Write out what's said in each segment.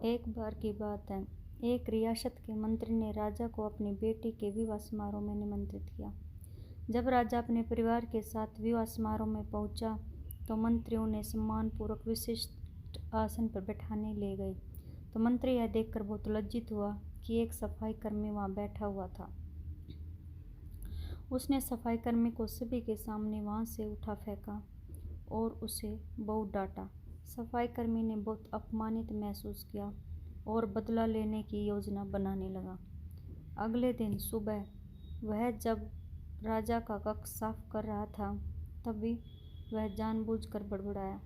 एक बार की बात है, एक रियासत के मंत्री ने राजा को अपनी बेटी के विवाह समारोह में निमंत्रित किया। जब राजा अपने परिवार के साथ विवाह समारोह में पहुंचा, तो मंत्री उन्हें सम्मानपूर्वक विशिष्ट आसन पर बैठाने ले गए। तो मंत्री यह देखकर बहुत लज्जित हुआ कि एक सफाई कर्मी वहां बैठा हुआ था। उसने सफाई कर्मी को सभी के सामने वहां से उठा फेंका और उसे बहुत डांटा। सफाई कर्मी ने बहुत अपमानित महसूस किया और बदला लेने की योजना बनाने लगा। अगले दिन सुबह वह जब राजा का कक्ष साफ कर रहा था, तभी वह जानबूझकर बड़बड़ाया,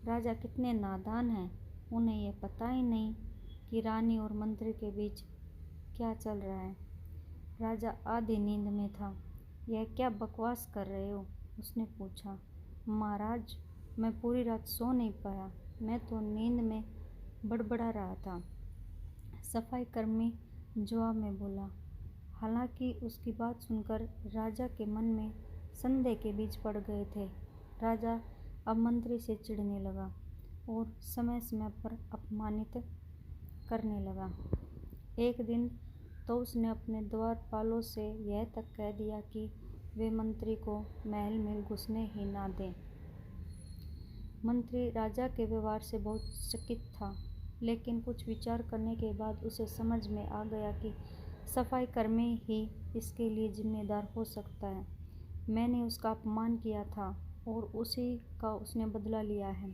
राजा कितने नादान हैं, उन्हें यह पता ही नहीं कि रानी और मंत्री के बीच क्या चल रहा है। राजा आधी नींद में था। यह क्या बकवास कर रहे हो? उसने पूछा। महाराज, मैं पूरी रात सो नहीं पाया, मैं तो नींद में बड़बड़ा रहा था, सफाई कर्मी जवाब में बोला। हालांकि उसकी बात सुनकर राजा के मन में संदेह के बीज पड़ गए थे। राजा अब मंत्री से चिढ़ने लगा और समय समय पर अपमानित करने लगा। एक दिन तो उसने अपने द्वारपालों से यह तक कह दिया कि वे मंत्री को महल में घुसने ही ना दें। मंत्री राजा के व्यवहार से बहुत चकित था, लेकिन कुछ विचार करने के बाद उसे समझ में आ गया कि सफाई कर्मी ही इसके लिए जिम्मेदार हो सकता है। मैंने उसका अपमान किया था और उसी का उसने बदला लिया है।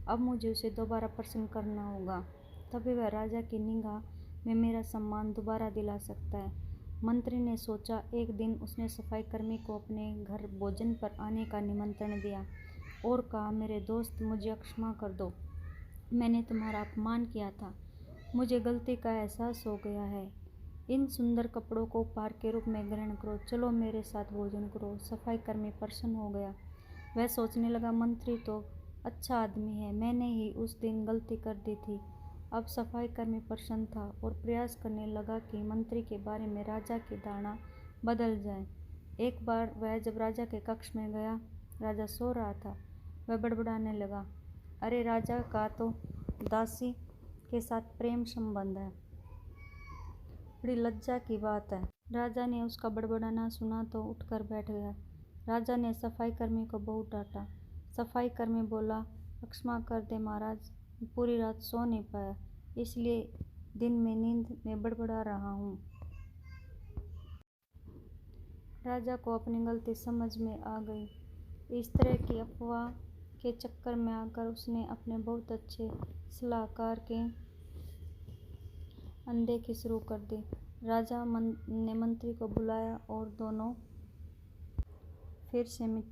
अब मुझे उसे दोबारा प्रसन्न करना होगा, तभी वह राजा की निगाह में मेरा सम्मान दोबारा दिला सकता है। मंत्री ने सोचा। एक दिन उसने सफाई कर्मी को अपने घर भोजन पर आने का निमंत्रण दिया और कहा, मेरे दोस्त, मुझे क्षमा कर दो, मैंने तुम्हारा अपमान किया था, मुझे गलती का एहसास हो गया है। इन सुंदर कपड़ों को उपहार के रूप में ग्रहण करो, चलो मेरे साथ भोजन करो। सफाई कर्मी प्रसन्न हो गया। वह सोचने लगा, मंत्री तो अच्छा आदमी है, मैंने ही उस दिन गलती कर दी थी। अब सफाई कर्मी प्रसन्न था और प्रयास करने लगा कि मंत्री के बारे में राजा की धारणा बदल जाए। एक बार वह जब राजा के कक्ष में गया, राजा सो रहा था। वह बड़बड़ाने लगा, अरे राजा का तो दासी के साथ प्रेम संबंध है, बड़ी लज्जा की बात है। राजा ने उसका बड़बड़ाना सुना तो उठकर बैठ गया। राजा ने सफाई कर्मी को बहुत डांटा। सफाई कर्मी बोला, क्षमा कर दे महाराज, पूरी रात सो नहीं पाया, इसलिए दिन में नींद में बड़बड़ा रहा हूँ। राजा को अपनी गलती समझ में आ गई। इस तरह की अफवाह के चक्कर में आकर उसने अपने बहुत अच्छे सलाहकार के अनदेखी शुरू कर दी। राजा ने मंत्री को बुलाया और दोनों फिर से मित्र